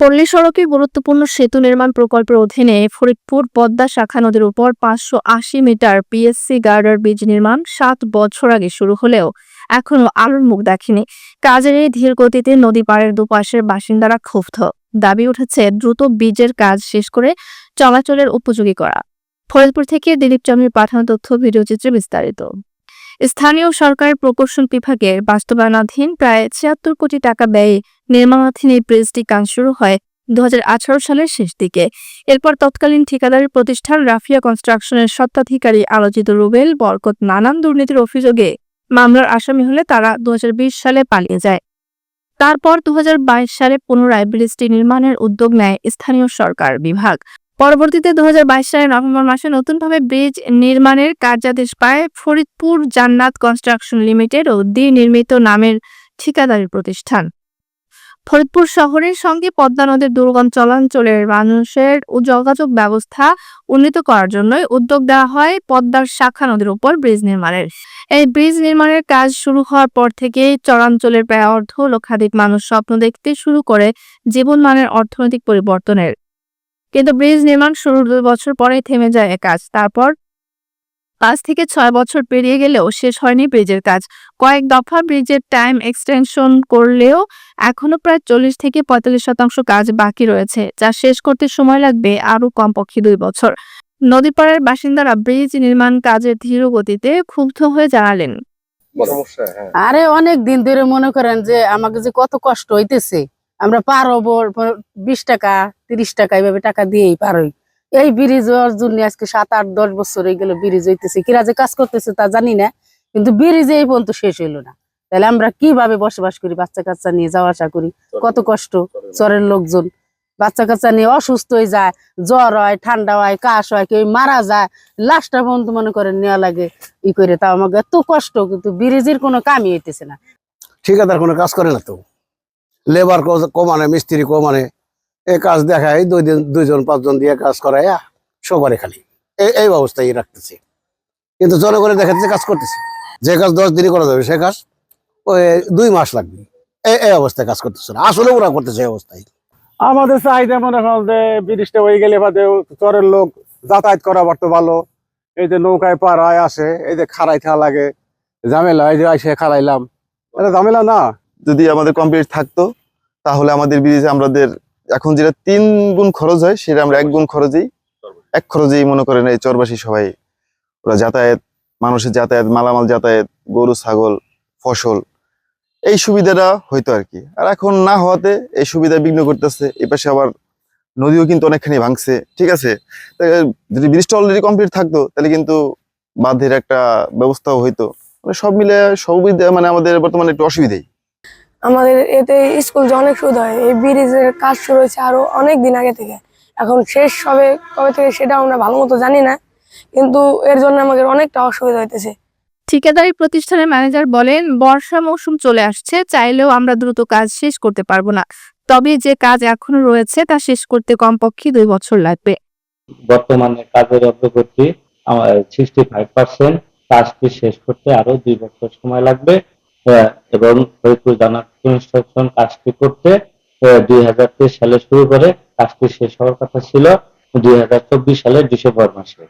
পল্লী সড়কে গুরুত্বপূর্ণ সেতু নির্মাণ প্রকল্পের অধীনে ফরিদপুর পদ্মা শাখা নদীর উপর 580 মিটার পিএসসি গার্ডার ব্রিজ নির্মাণ 7 বছর আগে শুরু হলেও এখনো আলোর মুখ দেখেনি। কাজের এই ধীর গতিতে নদী পাড়ের দুপাশের বাসিন্দারা ক্ষুব্ধ। দাবি উঠেছে দ্রুত ব্রিজের কাজ শেষ করে চলাচলের উপযোগী করা। ফরিদপুর থেকে দিলীপ চন্দ্রের পাঠানো তথ্য ভিডিওচিত্রে বিস্তারিত। স্থানীয় সরকারের প্রকৌশল বিভাগের বাস্তবায়নাধীন প্রায় 76 কোটি টাকা ব্যয়ে নির্মাণাধীন এই ব্রিজটি কাজ শুরু হয় 2018 সালের শেষ দিকে। এরপর তৎকালীন ঠিকাদারি প্রতিষ্ঠান রাফিয়া কনস্ট্রাকশনের স্বত্বাধিকারী আলোচিত রুবেল বরকত নানান দুর্নীতির অভিযোগে মামলার আসামি হলে তারা 2020 সালে পালিয়ে যায়। তারপর 2022 সালে পুনরায় ব্রিজটি নির্মাণের উদ্যোগ নেয় স্থানীয় সরকার বিভাগ। পরবর্তীতে 2022 সালের নভেম্বর মাসে নতুনভাবে ব্রিজ নির্মাণের কার্যাদেশ পায় ফরিদপুর জান্নাত কনস্ট্রাকশন লিমিটেড ও দ্বি নির্মিত নামের ঠিকাদারি প্রতিষ্ঠান। ফরিদপুর শহরের সঙ্গে পদ্মা নদীর দুর্গম চলাচলের মানুষের যোগাযোগ ব্যবস্থা উন্নীত করার জন্যই উদ্যোগ দেওয়া হয় পদ্মার শাখা নদীর উপর ব্রিজ নির্মাণের। এই ব্রিজ নির্মাণের কাজ শুরু হওয়ার পর থেকেই চরাঞ্চলের প্রায় অর্ধ লক্ষাধিক মানুষ স্বপ্ন দেখতে শুরু করে জীবনমানের অর্থনৈতিক পরিবর্তনের। কিন্তু ব্রিজ নির্মাণ শুরুর 2 বছর পরেই থেমে যায় কাজ। তারপর 5 থেকে 6 বছর পেরিয়ে গেলেও শেষ হয়নি ব্রিজের কাজ। কয়েক দফা ব্রিজের টাইম এক্সটেনশন করলেও এখনো প্রায় 40 থেকে 45% কাজ বাকি রয়েছে, যা শেষ করতে সময় লাগবে আরও কমপক্ষে 2 বছর। নদীপাড়ের বাসিন্দারা ব্রিজ নির্মাণ কাজের ধীর গতিতে ক্ষুব্ধ হয়ে জানালেন, আরে অনেক দিন ধরে মনে করেন যে আমাকে যে কত কষ্ট হইতেছে, আমরা পার হবো 20 টাকা 30 টাকা এইভাবে টাকা দিয়েই পার হই। এই ব্রিজ হওয়ার জন্য আজকে 7, 8, 10 বছর হয়ে গেল ব্রিজ হইতেছে। কিরা যে কাজ করতেছে তা জানি না, কিন্তু ব্রিজ এই পর্যন্ত শেষ হইলো না। তাহলে আমরা কিভাবে বসবাস করি? বাচ্চা কাচ্চা নিয়ে যাওয়া আসা করি, কত কষ্ট। চরের লোকজন বাচ্চা কাচ্চা নিয়ে অসুস্থ হয়ে যায়, জ্বর হয়, ঠান্ডা হয়, কাশ হয়, কেউ মারা যায়, লাশটা পর্যন্ত মনে করেন নেওয়া লাগে ই করে। তাও আমাকে এত কষ্ট, কিন্তু ব্রিজের কোনো কামই হইতেছে না। ঠিকাদার কোনো কাজ করে না, তো লেবার কমানে, মিস্ত্রি কমানে, এই কাজ দেখায় 2 জন 5 জন দিয়ে কাজ করায় সবারে খালি এই অবস্থায় রাখতেছে। কিন্তু জনগণের দেখাচ্ছে কাজ করতেছে, যে কাজ 10 দিনই করা যাবে সে কাজ ওই 2 মাস লাগবে। এই অবস্থায় কাজ করতেছে না, আসলে ওরা করতেছে এই অবস্থায়। আমাদের চাহিদা মনে করেন যে ব্রিজটা হয়ে গেলে বাদে চরের লোক যাতায়াত করা পারতো ভালো। এই যে নৌকায় পার হয় আসে, এই যে খাড়াই থাকা লাগে, ঝামেলা, এই যে আইসে খাড়াইলাম, এটা ঝামেলা না। যদি আমাদের কমপ্লিট থাকতো তাহলে আমাদের ব্রিজে আমাদের এখন যেটা 3 গুণ খরচ হয় সেটা আমরা 1 গুণ এক খরচেই মনে করেন এই চরবাসী সবাই ওরা যাতায়াত, মানুষের যাতায়াত, মালামাল যাতায়াত, গরু ছাগল, ফসল, এই সুবিধাটা হইতো আর কি। আর এখন না হওয়াতে এই সুবিধা বিঘ্ন করতেছে। এই পাশে আবার নদীও কিন্তু অনেকখানি ভাঙছে, ঠিক আছে। যদি ব্রিজটা অলরেডি কমপ্লিট থাকতো তাহলে কিন্তু বাঁধের একটা ব্যবস্থাও হইতো। মানে সব মিলে সুবিধা, মানে আমাদের বর্তমানে একটু অসুবিধাই। আমাদের এতে স্কুল যে অনেক সুবিধা হয়। এই ব্রিজের কাজ শুরু হয়েছে আরো অনেক দিন আগে থেকে, এখন শেষ হবে কবে থেকে সেটা আমরা ভালো মতো জানি না, কিন্তু এর জন্য আমাদের অনেকটা অসুবিধা হইতেছে। ঠিকাদারি প্রতিষ্ঠানের ম্যানেজার বলেন, বর্ষা মৌসুম চলে আসছে, চাইলেও আমরা দ্রুত কাজ শেষ করতে পারবো না। তবে যে কাজ এখনো রয়েছে তা শেষ করতে কমপক্ষে 2 বছর লাগবে। বর্তমানে কাজের অগ্রগতি 65%, কাজটি শেষ করতে আরো 2 বছর সময় লাগবে। এবং ফরিদপুর জান্নাত কনস্ট্রাকশন কাজটি করতে 2023 সালে শুরু করে কাজটি শেষ হওয়ার কথা ছিল 2024 সালের ডিসেম্বর মাসে।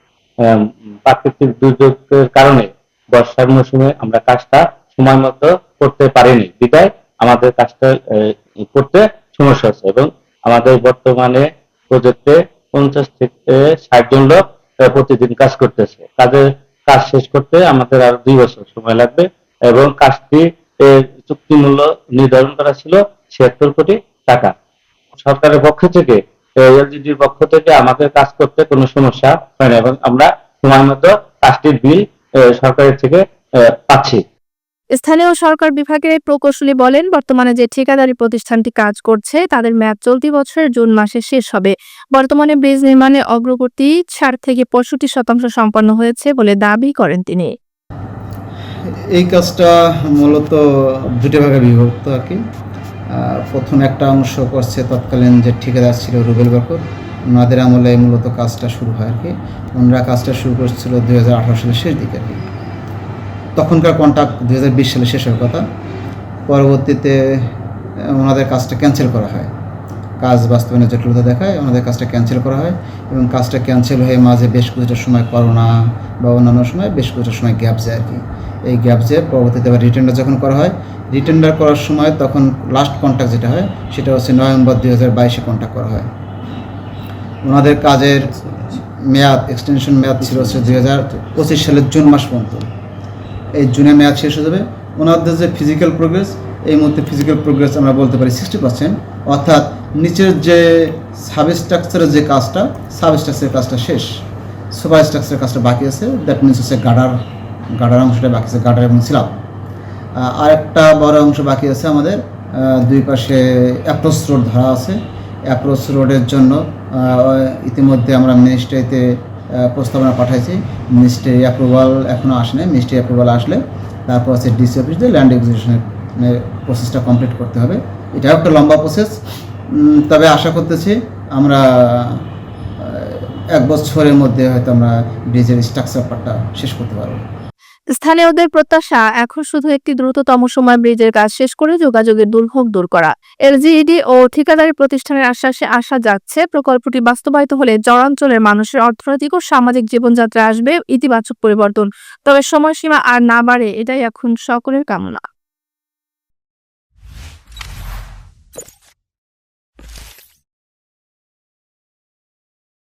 প্রাকৃতিক দুর্যোগের কারণে বর্ষার মৌসুমে আমরা কাজটা সময় মতো করতে পারিনি, বিধায় আমাদের কাজটা করতে সমস্যা হচ্ছে। এবং আমাদের বর্তমানে প্রজেক্টে 50 থেকে 60 জন লোক প্রতিদিন কাজ করতেছে। কাজ শেষ করতে আমাদের আরো 2 বছর সময় লাগবে। এবং কাজটি চুক্তি মূল্য নির্ধারণ করা ছিল 76 কোটি টাকা। সরকারের পক্ষ থেকে, এলজিডির পক্ষ থেকে আমাদের কাজ করতে কোনো সমস্যা হয় না এবং আমরা সময় মতো কাজটির বিল সরকারের থেকে পাচ্ছি। স্থানীয় সরকার বিভাগের প্রকৌশলী বলেন, বর্তমানে যে ঠিকাদারি প্রতিষ্ঠানটি কাজ করছে তাদের মেয়াদ চলতি বছরের জুন মাসে শেষ হবে। বর্তমানে ব্রিজ নির্মাণে অগ্রগতি 60 থেকে 65% সম্পন্ন হয়েছে বলে দাবি করেন তিনি। এই কাজটা মূলত 2 ভাগে বিভক্ত আর কি। প্রথম একটা অংশ করছে তৎকালীন যে ঠিকাদার ছিল রুবেল বরকত, ওনাদের আমলে মূলত কাজটা শুরু হয় আর কি। ওনারা কাজটা শুরু করছিল 2018 সালের শেষ দিকে আর কি। তখনকার কন্ট্রাক্ট 2020 সালে শেষ হওয়ার কথা। পরবর্তীতে ওনাদের কাজটা ক্যান্সেল করা হয়। কাজ বাস্তবায়নের জটিলতা দেখায় ওনাদের কাজটা ক্যান্সেল করা হয় এবং কাজটা ক্যান্সেল হয়ে মাঝে বেশ কিছুটা সময় করোনা বা অন্যান্য সময় বেশ কিছুটা সময় গ্যাপ যায় আর কি। এই গ্যাপ যায় পরবর্তীতে আবার রিটেন্ডার যখন করা হয়, রিটেন্ডার করার সময় তখন লাস্ট কন্ট্রাক্ট যেটা হয় সেটা হচ্ছে নভেম্বর 2022-এ কন্ট্রাক্ট করা হয়। ওনাদের কাজের মেয়াদ এক্সটেনশন মেয়াদ ছিল হচ্ছে 2025 সালের জুন মাস পর্যন্ত। এই জুনে মেয়াদ শেষ হয়ে যাবে। ওনাদের যে ফিজিক্যাল প্রোগ্রেস, এই মুহূর্তে ফিজিক্যাল প্রোগ্রেস আমরা বলতে পারি 60%, অর্থাৎ নিচের যে সাবস্ট্রাকচারের যে কাজটা, সাবস্ট্রাকচারের কাজটা শেষ, সুপার স্ট্রাকচারের কাজটা বাকি আছে। দ্যাট মিনস হচ্ছে গার্ডার অংশটা বাকি আছে, গার্ডার এবং স্ল্যাব। আরেকটা বড় অংশ বাকি আছে আমাদের, দুই পাশে অ্যাপ্রোচ রোড ধরা আছে। অ্যাপ্রোচ রোডের জন্য ইতিমধ্যে আমরা মিনিস্ট্রিতে প্রস্তাবনা পাঠাইছি। মিনিস্ট্রি অ্যাপ্রুভাল এখনও আসেনি। মিনিস্ট্রি অ্যাপ্রুভাল আসলে তারপর হচ্ছে ডিসি অফিস দিয়ে ল্যান্ড এক্সিকিউশনের প্রসেসটা কমপ্লিট করতে হবে। এটাও একটা লম্বা প্রসেস, তবে আশা করতেছি আমরা 1 বছরের মধ্যে হয়তো আমরা ব্রিজের স্ট্রাকচার পার্টটা শেষ করতে পারবো। স্থানীয়দের প্রত্যাশা এখন শুধু একটি দ্রুততম সময় ব্রিজের কাজ শেষ করে যোগাযোগের দুর্ভোগ দূর করা। এলজিইডি ও ঠিকাদারি প্রতিষ্ঠানের আশ্বাসে আসা যাচ্ছে প্রকল্পটি বাস্তবায়িত হলে চরাঞ্চলের মানুষের অর্থনৈতিক ও সামাজিক জীবনযাত্রায় আসবে ইতিবাচক পরিবর্তন। তবে সময়সীমা আর না বাড়ে এটাই এখন সকলের কামনা।